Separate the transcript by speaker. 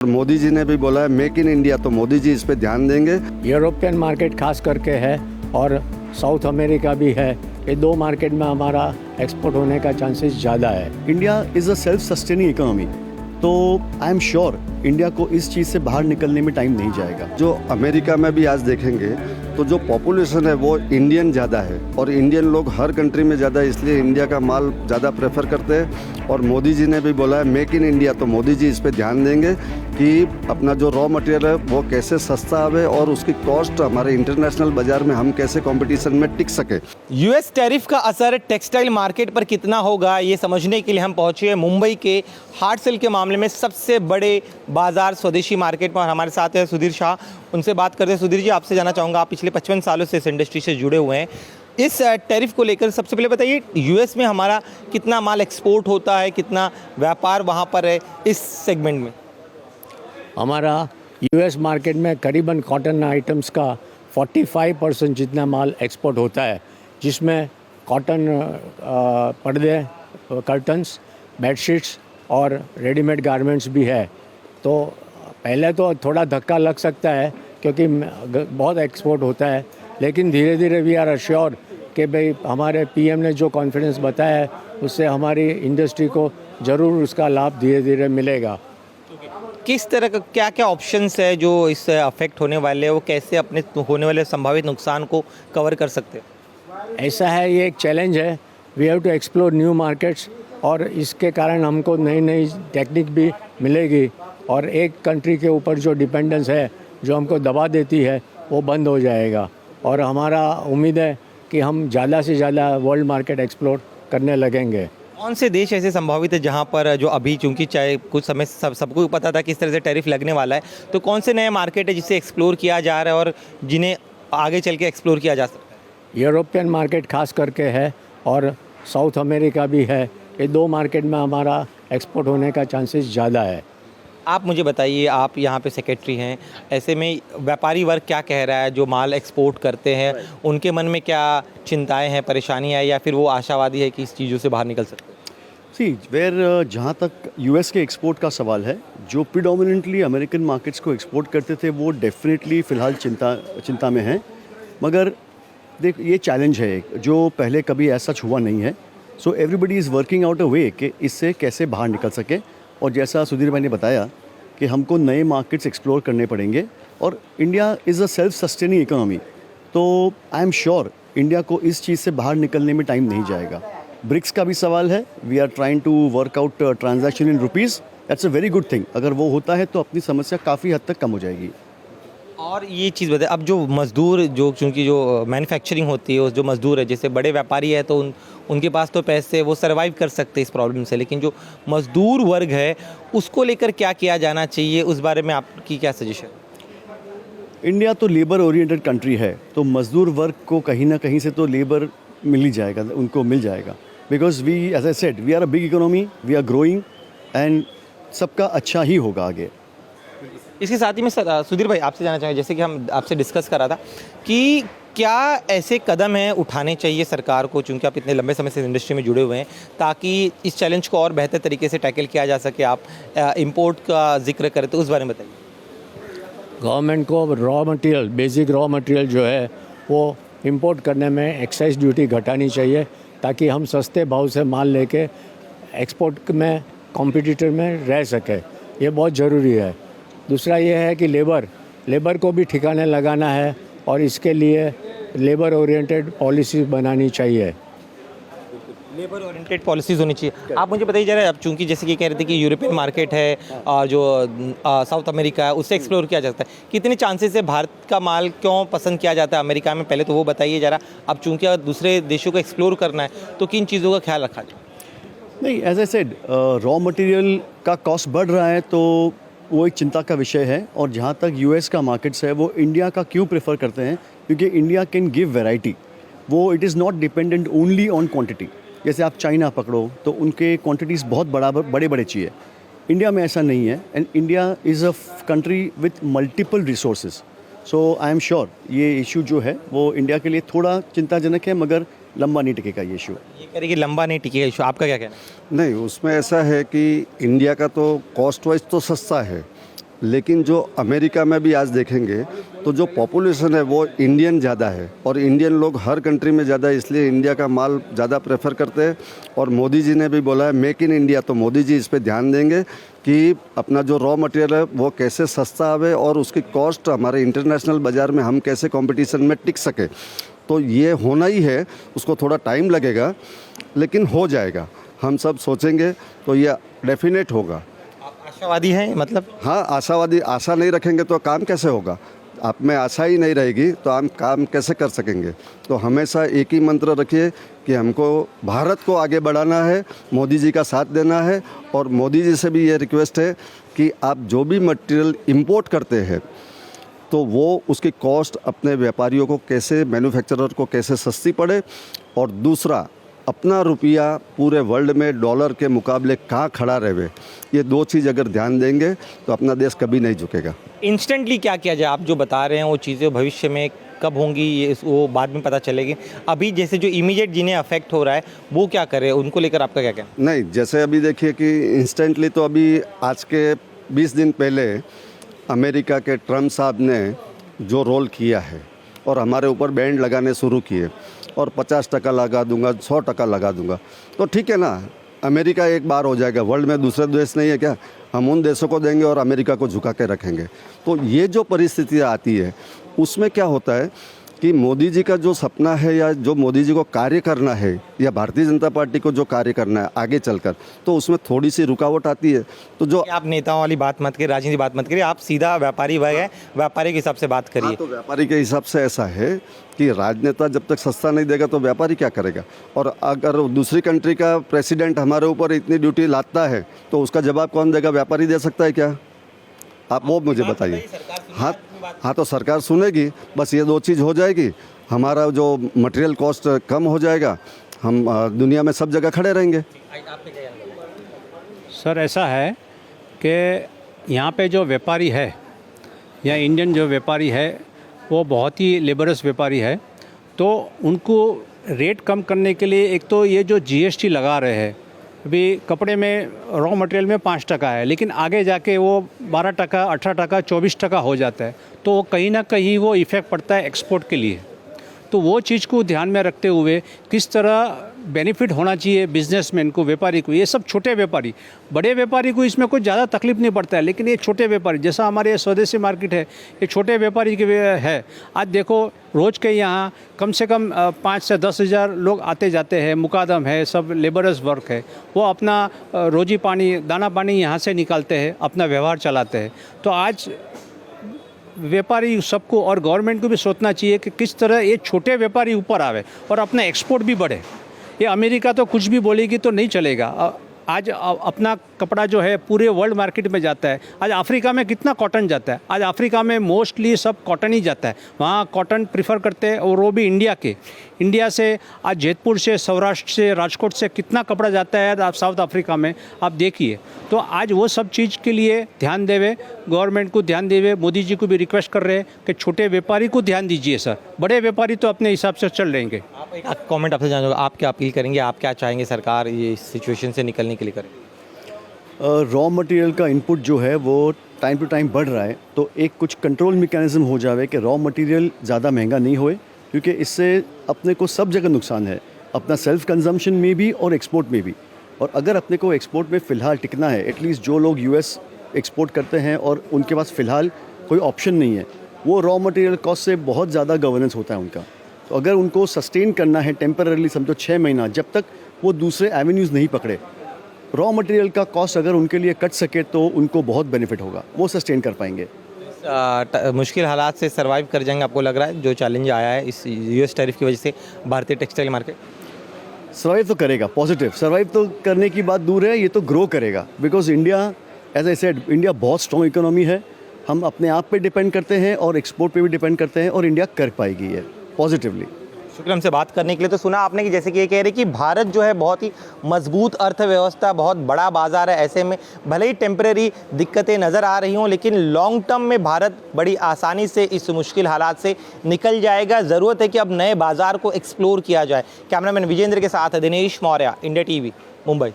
Speaker 1: मोदी जी ने भी बोला है मेक इन इंडिया, तो मोदी जी इस पे ध्यान देंगे।
Speaker 2: यूरोपियन मार्केट खास करके है और साउथ अमेरिका भी है। ये दो मार्केट में हमारा एक्सपोर्ट होने का चांसेस ज़्यादा है।
Speaker 3: India is a self sustaining economy, तो आई एम श्योर इंडिया को इस चीज़ से बाहर निकलने में टाइम नहीं जाएगा।
Speaker 1: जो अमेरिका में भी आज देखेंगे तो जो पॉपुलेशन है वो इंडियन ज़्यादा है और इंडियन लोग हर कंट्री में ज़्यादा, इसलिए इंडिया का माल ज़्यादा प्रेफर करते हैं। और मोदी जी ने भी बोला है मेक इन इंडिया, तो मोदी जी इस पे ध्यान देंगे कि अपना जो रॉ मटेरियल है वो कैसे सस्ता आवे और उसकी कॉस्ट हमारे इंटरनेशनल बाजार में हम कैसे कंपटीशन में टिक सके।
Speaker 4: यूएस टैरिफ का असर टेक्सटाइल मार्केट पर कितना होगा ये समझने के लिए हम पहुंचे हैं मुंबई के हार्ड सेल के मामले में सबसे बड़े बाजार स्वदेशी मार्केट पर। हमारे साथ है सुधीर शाह, उनसे बात करते हैं। सुधीर जी, आपसे जानना चाहूँगा, आप पिछले 55 सालों से इस इंडस्ट्री से जुड़े हुए हैं। इस टैरिफ को लेकर सबसे पहले बताइए, यूएस में हमारा कितना माल एक्सपोर्ट होता है, कितना व्यापार वहाँ पर है इस सेगमेंट में?
Speaker 2: हमारा यूएस मार्केट में करीबन कॉटन आइटम्स का 45% जितना माल एक्सपोर्ट होता है, जिसमें कॉटन पर्दे, कर्टन्स, बेडशीट्स और रेडीमेड गारमेंट्स भी है। तो पहले तो थोड़ा धक्का लग सकता है क्योंकि बहुत एक्सपोर्ट होता है, लेकिन धीरे धीरे वी आर अश्योर कि भाई हमारे पीएम ने जो कॉन्फिडेंस बताया है उससे हमारी इंडस्ट्री को ज़रूर उसका लाभ धीरे धीरे मिलेगा।
Speaker 4: किस तरह का क्या क्या ऑप्शंस है जो इससे अफेक्ट होने वाले हैं, वो कैसे अपने होने वाले संभावित नुकसान को कवर कर सकते हैं?
Speaker 2: ऐसा है, ये एक चैलेंज है। We have to explore new markets और इसके कारण हमको नई नई टेक्निक भी मिलेगी और एक कंट्री के ऊपर जो डिपेंडेंस है जो हमको दबा देती है वो बंद हो जाएगा। और हमारा उम्मीद है कि हम ज़्यादा से ज़्यादा वर्ल्ड मार्केट एक्सप्लोर करने लगेंगे।
Speaker 4: कौन से देश ऐसे संभावित है जहां पर जो अभी, चूंकि चाहे कुछ समय सबको पता था कि इस तरह से टैरिफ लगने वाला है, तो कौन से नए मार्केट है जिसे एक्सप्लोर किया जा रहा है और जिन्हें आगे चल के एक्सप्लोर किया जा सकता है?
Speaker 2: यूरोपियन मार्केट खास करके है और साउथ अमेरिका भी है। ये दो मार्केट में हमारा एक्सपोर्ट होने का चांसेस ज़्यादा है।
Speaker 4: आप मुझे बताइए, आप यहाँ पे सेक्रेटरी हैं, ऐसे में व्यापारी वर्ग क्या कह रहा है जो माल एक्सपोर्ट करते हैं? उनके मन में क्या चिंताएं हैं, परेशानियां हैं, या फिर वो आशावादी है कि इस चीज़ों से बाहर निकल सकते हैं?
Speaker 3: जहाँ तक यूएस के एक्सपोर्ट का सवाल है, जो प्रीडोमिनेंटली अमेरिकन मार्केट्स को एक्सपोर्ट करते थे वो डेफिनेटली फ़िलहाल चिंता में हैं। मगर देख, ये चैलेंज है एक जो पहले कभी ऐसा हुआ नहीं है। So everybody is working out a way कि इससे कैसे बाहर निकल सके। और जैसा सुधीर भाई ने बताया कि हमको नए मार्केट्स एक्सप्लोर करने पड़ेंगे और India is a self sustaining economy, तो आई एम श्योर इंडिया को इस चीज़ से बाहर निकलने में टाइम नहीं जाएगा। ब्रिक्स का भी सवाल है, we are trying to work out transaction in rupees, that's a very good thing. अगर वो होता है तो अपनी समस्या काफ़ी हद तक कम हो जाएगी।
Speaker 4: और ये चीज़ बताए, अब जो मज़दूर, जो चूँकि जो मैन्युफैक्चरिंग होती है, उस जो मज़दूर है, जैसे बड़े व्यापारी है तो उनके पास तो पैसे, वो सर्वाइव कर सकते हैं इस प्रॉब्लम से, लेकिन जो मज़दूर वर्ग है उसको लेकर क्या किया जाना चाहिए, उस बारे में आपकी क्या सजेशन?
Speaker 3: इंडिया तो लेबर ओरिएंटेड कंट्री है, तो मज़दूर वर्ग को कहीं ना कहीं से तो लेबर मिल ही जाएगा, उनको मिल जाएगा। Because we, as I said, we are a big economy, we are growing and सबका अच्छा ही होगा आगे।
Speaker 4: इसके साथ ही मैं सुधीर भाई आपसे जानना चाहूँगा, जैसे कि हम आपसे डिस्कस करा था कि क्या ऐसे कदम हैं उठाने चाहिए सरकार को, चूँकि आप इतने लंबे समय से इंडस्ट्री में जुड़े हुए हैं, ताकि इस चैलेंज को और बेहतर तरीके से टैकल किया जा सके? आप इंपोर्ट का जिक्र करें तो उस बारे में बताइए।
Speaker 2: गवर्नमेंट को raw material, basic raw material जो है वो इंपोर्ट करने में एक्साइज ड्यूटी घटानी चाहिए, ताकि हम सस्ते भाव से माल लेके एक्सपोर्ट में कॉम्पिटिटर में रह सके। ये बहुत ज़रूरी है। दूसरा ये है कि लेबर को भी ठिकाने लगाना है और इसके लिए लेबर ओरिएंटेड पॉलिसी बनानी चाहिए।
Speaker 4: लेबर ओरिएंटेड पॉलिसीज़ होनी चाहिए। आप मुझे बताइए जरा, अब चूँकि जैसे कि कह रहे थे कि यूरोपियन मार्केट है और जो साउथ अमेरिका है, उससे एक्सप्लोर किया जा सकता है, कितने चांसेस है भारत का माल क्यों पसंद किया जाता है अमेरिका में, पहले तो वो बताइए ज़रा। अब चूँकि अगर दूसरे देशों को एक्सप्लोर करना है तो किन चीज़ों का ख्याल रखा जाए?
Speaker 3: नहीं, as I said, raw material का कॉस्ट बढ़ रहा है तो वो एक चिंता का विषय है। और जहाँ तक यूएस का मार्केट्स है, वो इंडिया का क्यों प्रेफर करते हैं, क्योंकि इंडिया कैन गिव वैरायटी। वो it is not dependent only on quantity. जैसे आप चाइना पकड़ो तो उनके क्वांटिटीज़ बहुत बड़े बड़े चाहिए। इंडिया में ऐसा नहीं है and India is a country with multiple resources. So I am sure ये इशू जो है वो इंडिया के लिए थोड़ा चिंताजनक है, मगर लंबा नहीं टिकेगा ये इशू।
Speaker 4: ये कह रहे कि लंबा नहीं टिकेगा इशू, आपका क्या कहना है?
Speaker 1: नहीं, उसमें ऐसा है कि इंडिया का तो कॉस्ट वाइज तो सस्ता है, लेकिन जो अमेरिका में भी आज देखेंगे तो जो पॉपुलेशन है वो इंडियन ज़्यादा है और इंडियन लोग हर कंट्री में ज़्यादा, इसलिए इंडिया का माल ज़्यादा प्रेफर करते हैं। और मोदी जी ने भी बोला है मेक इन इंडिया, तो मोदी जी इस पे ध्यान देंगे कि अपना जो रॉ मटेरियल है वो कैसे सस्ता आवे और उसकी कॉस्ट हमारे इंटरनेशनल बाज़ार में हम कैसे कंपटीशन में टिक सके। तो ये होना ही है, उसको थोड़ा टाइम लगेगा लेकिन हो जाएगा। हम सब सोचेंगे तो ये डेफिनेट होगा।
Speaker 4: आप आशावादी हैं मतलब?
Speaker 1: हाँ, आशावादी। आशा नहीं रखेंगे तो काम कैसे होगा? आप में आशा ही नहीं रहेगी तो हम काम कैसे कर सकेंगे? तो हमेशा एक ही मंत्र रखिए कि हमको भारत को आगे बढ़ाना है, मोदी जी का साथ देना है। और मोदी जी से भी ये रिक्वेस्ट है कि आप जो भी मटेरियल इंपोर्ट करते हैं तो वो उसकी कॉस्ट अपने व्यापारियों को कैसे, मैन्युफैक्चरर को कैसे सस्ती पड़े। और दूसरा, अपना रुपया पूरे वर्ल्ड में डॉलर के मुकाबले कहाँ खड़ा रहे, ये दो चीज़ अगर ध्यान देंगे तो अपना देश कभी नहीं झुकेगा।
Speaker 4: इंस्टेंटली क्या किया जाए? आप जो बता रहे हैं वो चीज़ें भविष्य में कब होंगी ये वो बाद में पता चलेगी। अभी जैसे जो इमीडिएट जिन्हें अफेक्ट हो रहा है वो क्या करें, उनको लेकर आपका क्या कहना?
Speaker 1: नहीं, जैसे अभी देखिए कि इंस्टेंटली तो अभी आज के 20 दिन पहले अमेरिका के ट्रम्प साहब ने जो रोल किया है और हमारे ऊपर बैंड लगाने शुरू किए और 50% लगा दूंगा, 100% लगा दूंगा, तो ठीक है ना, अमेरिका एक बार हो जाएगा। वर्ल्ड में दूसरे देश नहीं है क्या? हम उन देशों को देंगे और अमेरिका को झुका के रखेंगे। तो ये जो परिस्थितियाँ आती है उसमें क्या होता है कि मोदी जी का जो सपना है या जो मोदी जी को कार्य करना है या भारतीय जनता पार्टी को जो कार्य करना है आगे चलकर, तो उसमें थोड़ी सी रुकावट आती है। तो जो
Speaker 4: आप नेताओं वाली बात मत करिए, राजनीति बात मत करिए, आप सीधा व्यापारी वर्ग है, व्यापारी के हिसाब से बात करिए।
Speaker 1: हाँ, तो व्यापारी के हिसाब से ऐसा है कि राजनेता जब तक सस्ता नहीं देगा तो व्यापारी क्या करेगा? और अगर दूसरी कंट्री का प्रेसिडेंट हमारे ऊपर इतनी ड्यूटी लादता है तो उसका जवाब कौन देगा? व्यापारी दे सकता है क्या? आप वो मुझे बताइए। हाँ, तो सरकार सुनेगी, बस ये दो चीज़ हो जाएगी, हमारा जो मटेरियल कॉस्ट कम हो जाएगा, हम दुनिया में सब जगह खड़े रहेंगे।
Speaker 5: सर ऐसा है कि यहाँ पे जो व्यापारी है या इंडियन जो व्यापारी है वो बहुत ही लेबरस व्यापारी है, तो उनको रेट कम करने के लिए एक तो ये जो जीएसटी लगा रहे हैं, अभी कपड़े में रॉ मटेरियल में 5% है, लेकिन आगे जाके वो 12%, 18%, 24% हो जाता है, तो कहीं ना कहीं वो इफ़ेक्ट पड़ता है एक्सपोर्ट के लिए। तो वो चीज़ को ध्यान में रखते हुए किस तरह बेनिफिट होना चाहिए बिजनेसमैन को, व्यापारी को, ये सब छोटे व्यापारी, बड़े व्यापारी को इसमें कोई ज़्यादा तकलीफ नहीं पड़ता है, लेकिन ये छोटे व्यापारी जैसा हमारे स्वदेशी मार्केट है, ये छोटे व्यापारी के है। आज देखो रोज़ के यहाँ कम से कम 5 से 10 हज़ार लोग आते जाते हैं, मुकादम है, सब लेबरस वर्क है, वो अपना रोजी पानी, दाना पानी यहाँ से निकालते हैं, अपना व्यवहार चलाते हैं। तो आज व्यापारी सबको और गवर्नमेंट को भी सोचना चाहिए कि किस तरह ये छोटे व्यापारी ऊपर आवे और अपना एक्सपोर्ट भी बढ़े। ये अमेरिका तो कुछ भी बोलेगी तो नहीं चलेगा। आज अपना कपड़ा जो है पूरे वर्ल्ड मार्केट में जाता है। आज अफ्रीका में कितना कॉटन जाता है, आज अफ्रीका में मोस्टली सब कॉटन ही जाता है, वहाँ कॉटन प्रीफर करते हैं, और वो भी इंडिया के। इंडिया से आज जयपुर से, सौराष्ट्र से, राजकोट से कितना कपड़ा जाता है आप साउथ अफ्रीका में, आप देखिए। तो आज वो सब चीज़ के लिए ध्यान देवे, गवर्नमेंट को ध्यान देवे, मोदी जी को भी रिक्वेस्ट कर रहे हैं कि छोटे व्यापारी को ध्यान दीजिए सर, बड़े व्यापारी तो अपने हिसाब से चल रहेंगे।
Speaker 4: आप एक कमेंट आपसे जानूंगा, आप क्या अपील करेंगे, आप क्या चाहेंगे सरकार ये सिचुएशन से निकलने के लिए करे?
Speaker 3: रॉ मटेरियल का इनपुट जो है वो टाइम टू टाइम बढ़ रहा है, तो एक कुछ कंट्रोल मैकेनिज्म हो जावे कि रॉ मटेरियल ज़्यादा महंगा नहीं होए, क्योंकि इससे अपने को सब जगह नुकसान है, अपना सेल्फ कंजम्पशन में भी और एक्सपोर्ट में भी। और अगर अपने को एक्सपोर्ट में फ़िलहाल टिकना है, एटलीस्ट जो लोग यूएस एक्सपोर्ट करते हैं और उनके पास फ़िलहाल कोई ऑप्शन नहीं है, वो रॉ मटेरियल कॉस्ट से बहुत ज़्यादा गवर्नेंस होता है उनका। तो अगर उनको सस्टेन करना है टेम्पररीली, समझो 6 महीना, जब तक वो दूसरे एवेन्यूज़ नहीं पकड़े, रॉ मटेरियल का कॉस्ट अगर उनके लिए कट सके तो उनको बहुत बेनिफिट होगा, वो सस्टेन कर पाएंगे।
Speaker 4: मुश्किल हालात से सर्वाइव कर जाएंगे आपको लग रहा है, जो चैलेंज आया है इस यूएस टैरिफ की वजह से भारतीय टेक्सटाइल मार्केट?
Speaker 3: सर्वाइव तो करेगा, पॉजिटिव सर्वाइव तो करने की बात दूर है, ये तो ग्रो करेगा। Because India, as I said, India बहुत स्ट्रॉन्ग इकोनॉमी है, हम अपने आप पे डिपेंड करते हैं और एक्सपोर्ट पे भी डिपेंड करते हैं, और इंडिया कर पाएगी ये पॉजिटिवली।
Speaker 4: शुक्रिया हमसे बात करने के लिए। तो सुना आपने कि जैसे कि ये कह रहे कि भारत जो है बहुत ही मजबूत अर्थव्यवस्था, बहुत बड़ा बाजार है, ऐसे में भले ही टेम्परेरी दिक्कतें नज़र आ रही हों, लेकिन लॉन्ग टर्म में भारत बड़ी आसानी से इस मुश्किल हालात से निकल जाएगा। ज़रूरत है कि अब नए बाजार को एक्सप्लोर किया जाए। कैमरामैन विजेंद्र के साथ दिनेश मौर्य, इंडिया टीवी, मुंबई।